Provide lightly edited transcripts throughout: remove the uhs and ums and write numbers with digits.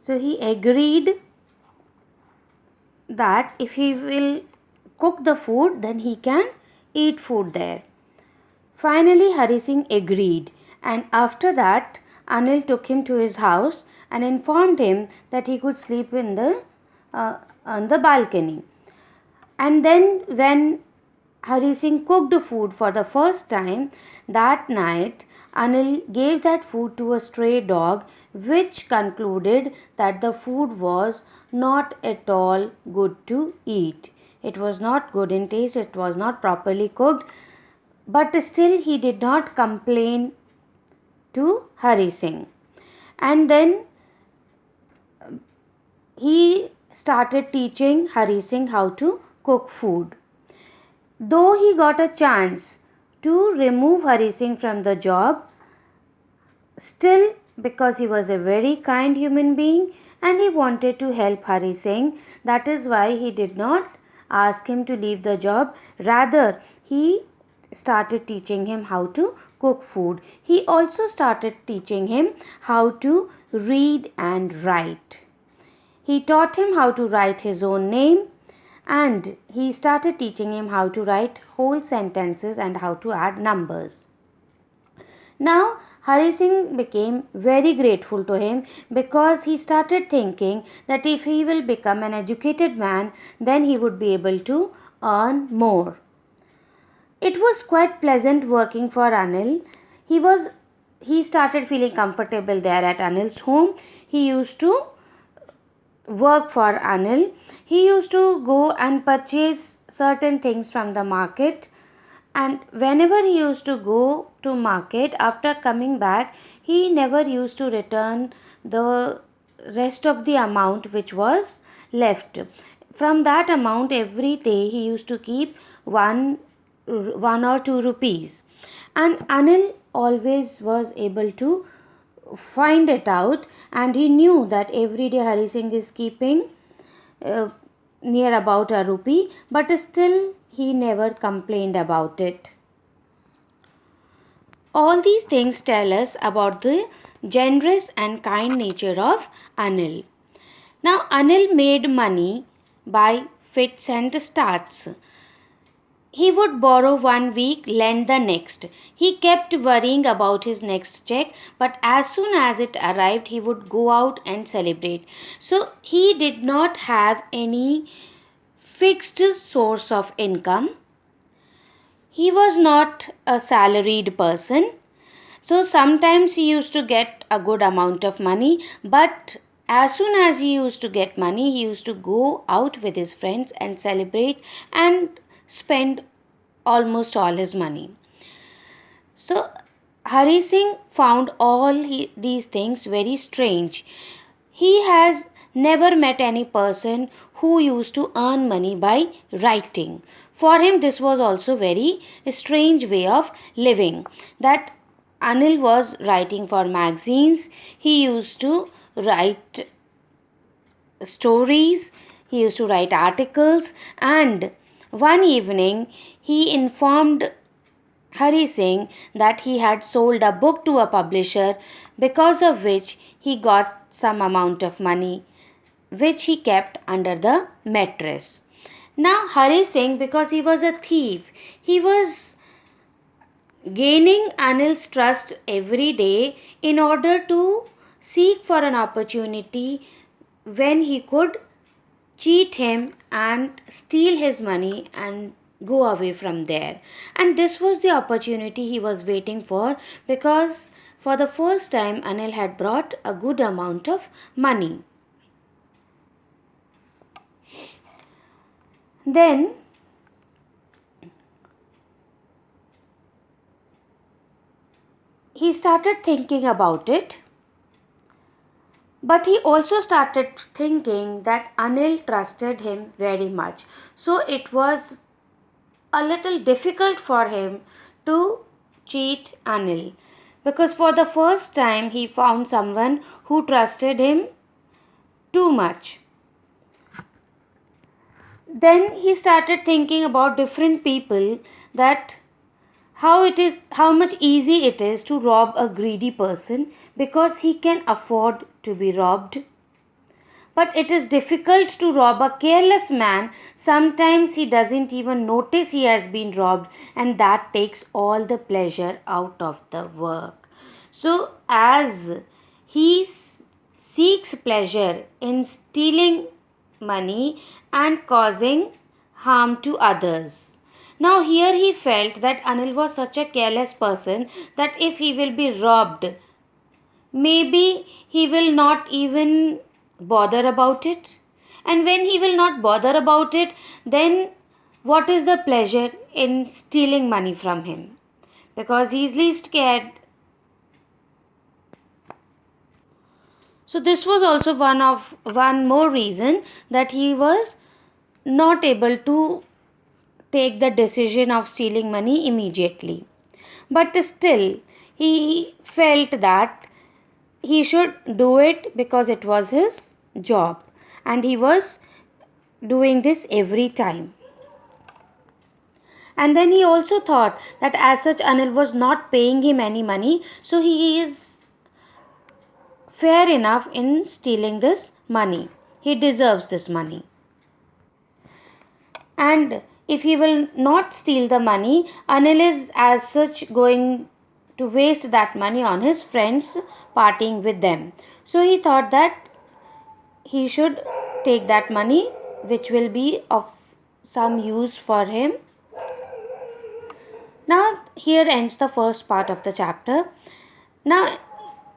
So he agreed that if he will cook the food, then he can eat food there. Finally, Hari Singh agreed, and after that, Anil took him to his house and informed him that he could sleep on the balcony. And then, when Hari Singh cooked food for the first time that night, Anil gave that food to a stray dog, which concluded that the food was not at all good to eat. It was not good in taste, it was not properly cooked, but still he did not complain to Hari Singh. And then he started teaching Hari Singh how to cook food. Though he got a chance to remove Hari Singh from the job, still, because he was a very kind human being and he wanted to help Hari Singh, that is why he did not ask him to leave the job. Rather, he started teaching him how to cook food. He also started teaching him how to read and write. He taught him how to write his own name, and he started teaching him how to write whole sentences and how to add numbers. Now, Hari Singh became very grateful to him because he started thinking that if he will become an educated man, then he would be able to earn more. It was quite pleasant working for Anil. He started feeling comfortable there at Anil's home. He used to work for Anil. He used to go and purchase certain things from the market, and whenever he used to go to market, after coming back, he never used to return the rest of the amount which was left. From that amount, every day he used to keep one or two rupees, and Anil always was able to find it out, and he knew that every day Hari Singh is keeping uh, near about a rupee, but still he never complained about it. All these things tell us about the generous and kind nature of Anil. Now, Anil made money by fits and starts. He would borrow one week, lend the next. He kept worrying about his next check, but as soon as it arrived, he would go out and celebrate. So he did not have any fixed source of income. He was not a salaried person. So sometimes he used to get a good amount of money, but as soon as he used to get money, he used to go out with his friends and celebrate and spend almost all his money. So Hari Singh found these things very strange. He has never met any person who used to earn money by writing. For him, this was also very strange way of living. That Anil was writing for magazines. He used to write stories. He used to write articles, and one evening he informed Hari Singh that he had sold a book to a publisher, because of which he got some amount of money which he kept under the mattress. Now, Hari Singh, because he was a thief, he was gaining Anil's trust every day in order to seek for an opportunity when he could cheat him and steal his money and go away from there. And this was the opportunity he was waiting for, because for the first time Anil had brought a good amount of money. Then he started thinking about it, but he also started thinking that Anil trusted him very much. So it was a little difficult for him to cheat Anil, because for the first time he found someone who trusted him too much. Then he started thinking about different people, that how much easy it is to rob a greedy person because he can afford to be robbed. But it is difficult to rob a careless man. Sometimes he doesn't even notice he has been robbed, and that takes all the pleasure out of the work. So, as he seeks pleasure in stealing money and causing harm to others. Now, here he felt that Anil was such a careless person that if he will be robbed, maybe he will not even bother about it. And when he will not bother about it, then what is the pleasure in stealing money from him? Because he is least scared. So this was also one more reason that he was not able to take the decision of stealing money immediately. But still, he felt that he should do it because it was his job and he was doing this every time. And then he also thought that as such Anil was not paying him any money, so he is fair enough in stealing this money. He deserves this money. And if he will not steal the money, Anil is as such going to waste that money on his friends partying with them. So he thought that he should take that money which will be of some use for him. Now, here ends the first part of the chapter. Now,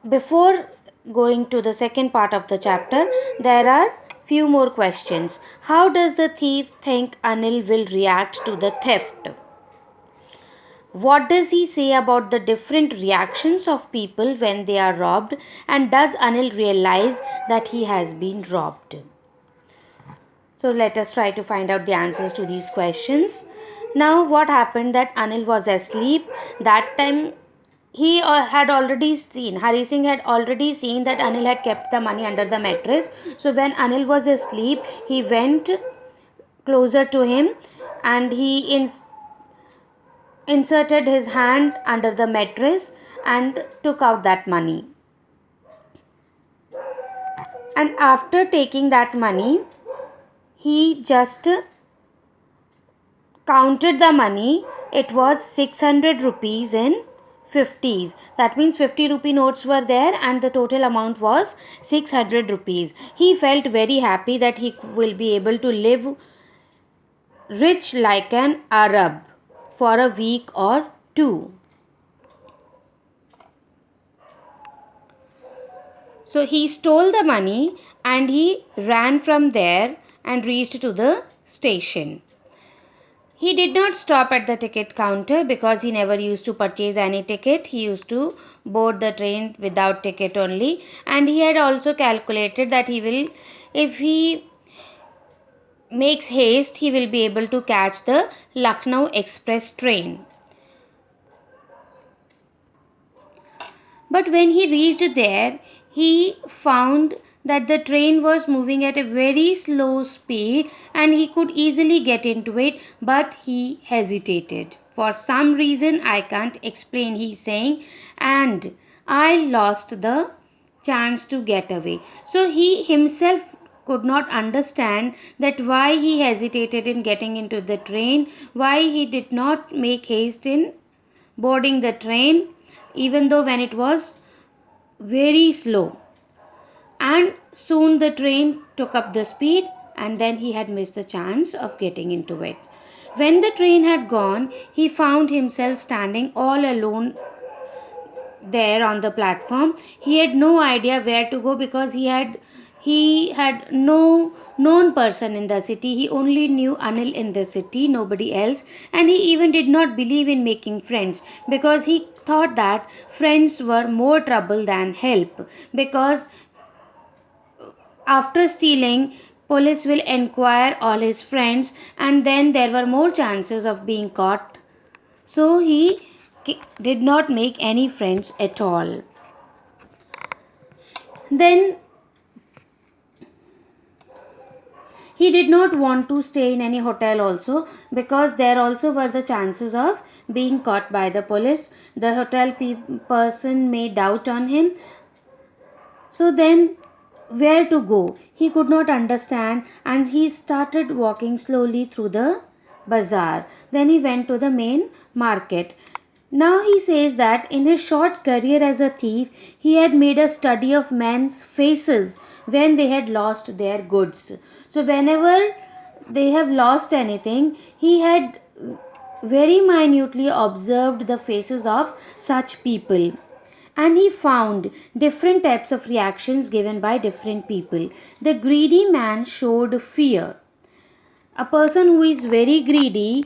before going to the second part of the chapter, there are few more questions. How does the thief think Anil will react to the theft? What does he say about the different reactions of people when they are robbed? And does Anil realize that he has been robbed? So let us try to find out the answers to these questions. Now, what happened that Anil was asleep? That time he had already seen, Hari Singh had already seen that Anil had kept the money under the mattress. So when Anil was asleep, he went closer to him and he inserted his hand under the mattress and took out that money. And after taking that money, he just counted the money. It was 600 rupees in 50s. That means 50 rupee notes were there and the total amount was 600 rupees. He felt very happy that he will be able to live rich like an Arab for a week or two. So he stole the money and he ran from there and reached to the station. He did not stop at the ticket counter because he never used to purchase any ticket. He used to board the train without ticket only. And he had also calculated that if he makes haste, he will be able to catch the Lucknow Express train. But when he reached there, he found that the train was moving at a very slow speed and he could easily get into it, but he hesitated. For some reason I can't explain, he's saying, and I lost the chance to get away. So he himself could not understand that why he hesitated in getting into the train, why he did not make haste in boarding the train, even though when it was very slow. And soon the train took up the speed and then he had missed the chance of getting into it. When the train had gone, he found himself standing all alone there on the platform. He had no idea where to go because he had no known person in the city. He only knew Anil in the city, nobody else. And he even did not believe in making friends because he thought that friends were more trouble than help. Because after stealing, police will enquire all his friends and then there were more chances of being caught. So he did not make any friends at all. Then he did not want to stay in any hotel also because there also were the chances of being caught by the police. The hotel person may doubt on him. So then where to go. He could not understand and he started walking slowly through the bazaar. Then he went to the main market. Now he says that in his short career as a thief, he had made a study of men's faces when they had lost their goods. So, whenever they have lost anything, he had very minutely observed the faces of such people, and he found different types of reactions given by different people. The greedy man showed fear. A person who is very greedy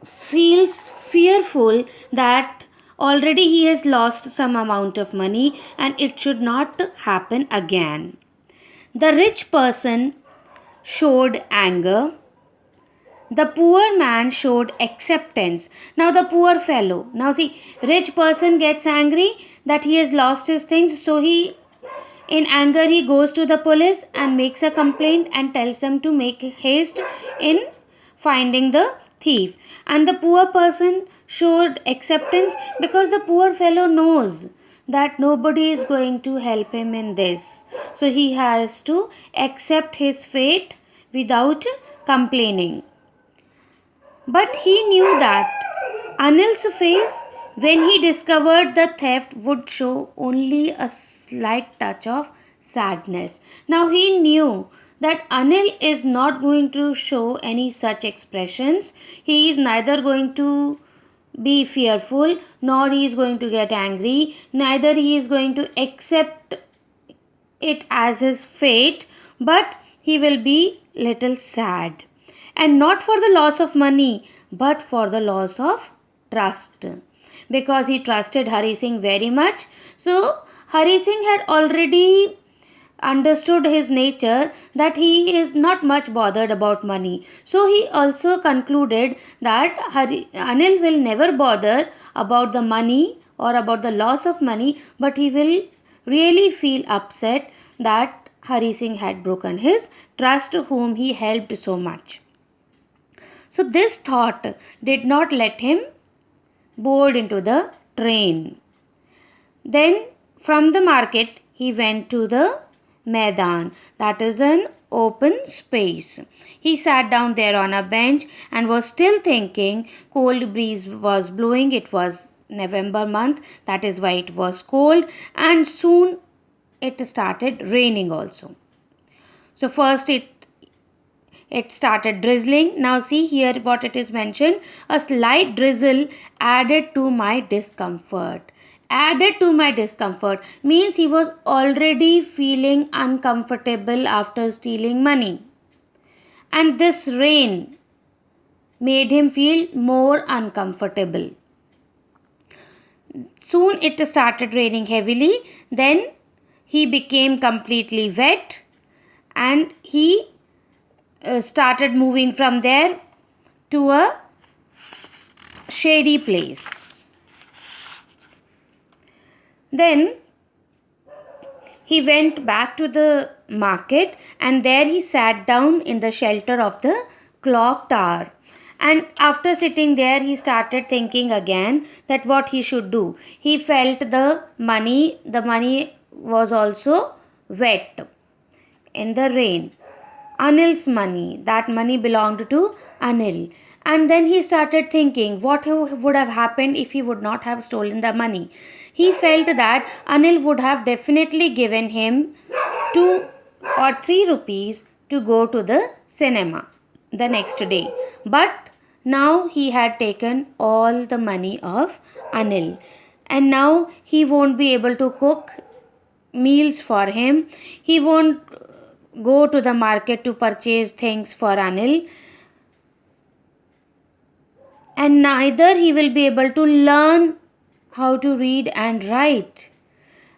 feels fearful that already he has lost some amount of money and it should not happen again. The rich person showed anger. The poor man showed acceptance. Now the poor fellow, now see, rich person gets angry that he has lost his things, so he, in anger, he goes to the police and makes a complaint and tells them to make haste in finding the thief. And the poor person showed acceptance because the poor fellow knows that nobody is going to help him in this. So he has to accept his fate without complaining. But he knew that Anil's face, when he discovered the theft, would show only a slight touch of sadness. Now he knew that Anil is not going to show any such expressions. He is neither going to be fearful, nor he is going to get angry, neither he is going to accept it as his fate, but he will be little sad. And not for the loss of money, but for the loss of trust. Because he trusted Hari Singh very much. So Hari Singh had already understood his nature, that he is not much bothered about money. So he also concluded that Anil will never bother about the money or about the loss of money, but he will really feel upset that Hari Singh had broken his trust, whom he helped so much. So this thought did not let him board into the train. Then from the market he went to the Maidan, that is an open space. He sat down there on a bench and was still thinking. Cold breeze was blowing. It was November month, that is why it was cold, and soon it started raining also. So first it started drizzling. Now see here what it is mentioned. A slight drizzle added to my discomfort. Added to my discomfort means he was already feeling uncomfortable after stealing money. And this rain made him feel more uncomfortable. Soon it started raining heavily. Then he became completely wet and he started moving from there to a shady place. Then he went back to the market and there he sat down in the shelter of the clock tower. And after sitting there, he started thinking again that what he should do. He felt the money was also wet in the rain. Anil's money, that money belonged to Anil. And then he started thinking what would have happened if he would not have stolen the money. He felt that Anil would have definitely given him 2 or 3 rupees to go to the cinema the next day. But now he had taken all the money of Anil. And now he won't be able to cook meals for him. He won't go to the market to purchase things for Anil, and neither he will be able to learn how to read and write.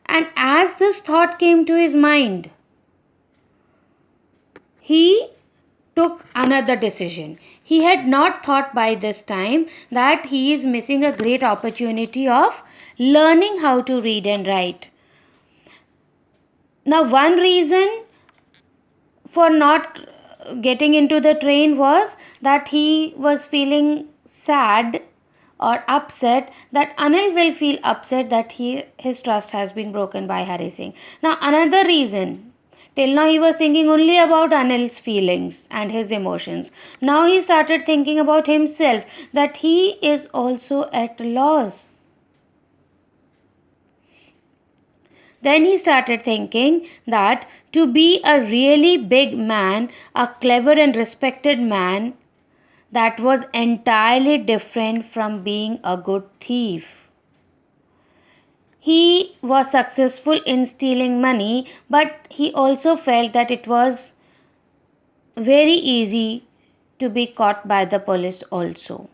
And as this thought came to his mind, he took another decision. He had not thought by this time that he is missing a great opportunity of learning how to read and write. Now, one reason for not getting into the train was that he was feeling sad or upset, that Anil will feel upset that his trust has been broken by Hari Singh. Now, another reason. Till now, he was thinking only about Anil's feelings and his emotions. Now, he started thinking about himself, that he is also at loss. Then he started thinking that to be a really big man, a clever and respected man, that was entirely different from being a good thief. He was successful in stealing money, but he also felt that it was very easy to be caught by the police also.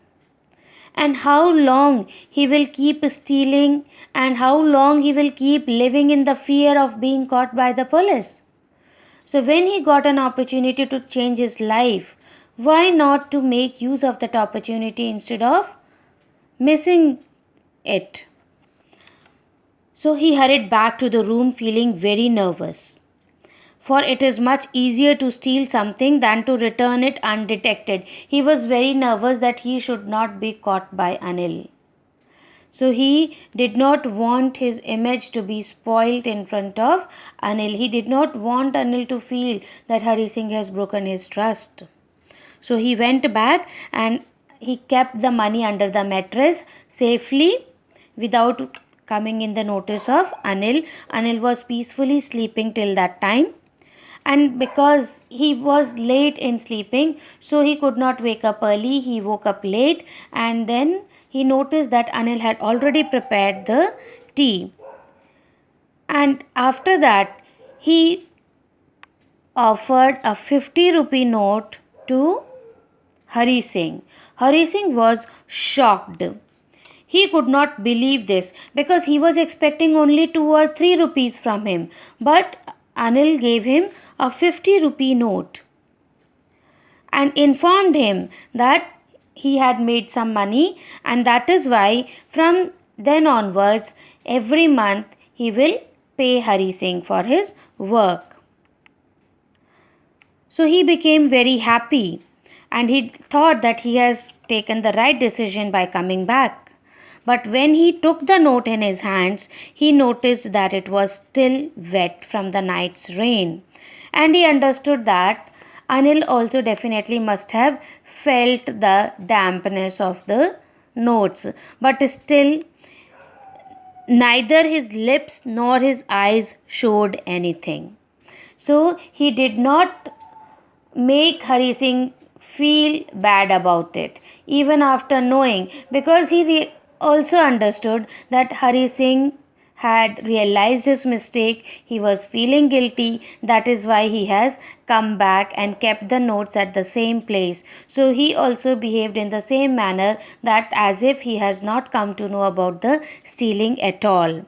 And how long he will keep stealing, and how long he will keep living in the fear of being caught by the police. So when he got an opportunity to change his life, why not to make use of that opportunity instead of missing it? So he hurried back to the room feeling very nervous. For it is much easier to steal something than to return it undetected. He was very nervous that he should not be caught by Anil. So he did not want his image to be spoilt in front of Anil. He did not want Anil to feel that Hari Singh has broken his trust. So he went back and he kept the money under the mattress safely without coming in the notice of Anil. Anil was peacefully sleeping till that time. And because he was late in sleeping, so he could not wake up early. He woke up late, and then he noticed that Anil had already prepared the tea. And after that, he offered a 50 rupee note to Hari Singh. Hari Singh was shocked. He could not believe this because he was expecting only 2 or 3 rupees from him. But Anil gave him a 50 rupee note and informed him that he had made some money, and that is why from then onwards every month he will pay Hari Singh for his work. So he became very happy and he thought that he has taken the right decision by coming back. But when he took the note in his hands, he noticed that it was still wet from the night's rain. And he understood that Anil also definitely must have felt the dampness of the notes. But still, neither his lips nor his eyes showed anything. So he did not make Hari Singh feel bad about it, even after knowing, because he also understood that Hari Singh had realized his mistake. He was feeling guilty. That is why he has come back and kept the notes at the same place. So he also behaved in the same manner, that as if he has not come to know about the stealing at all.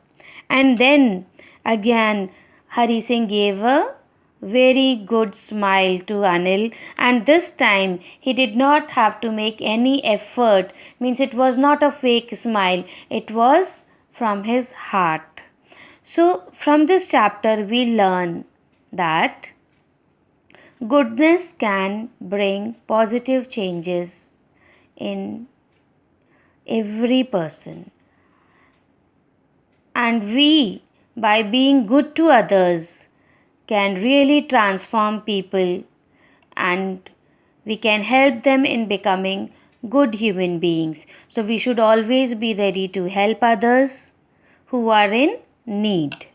And then again, Hari Singh gave a very good smile to Anil, and this time he did not have to make any effort, means it was not a fake smile, it was from his heart. So from this chapter we learn that goodness can bring positive changes in every person, and we, by being good to others, can really transform people, and we can help them in becoming good human beings. So we should always be ready to help others who are in need.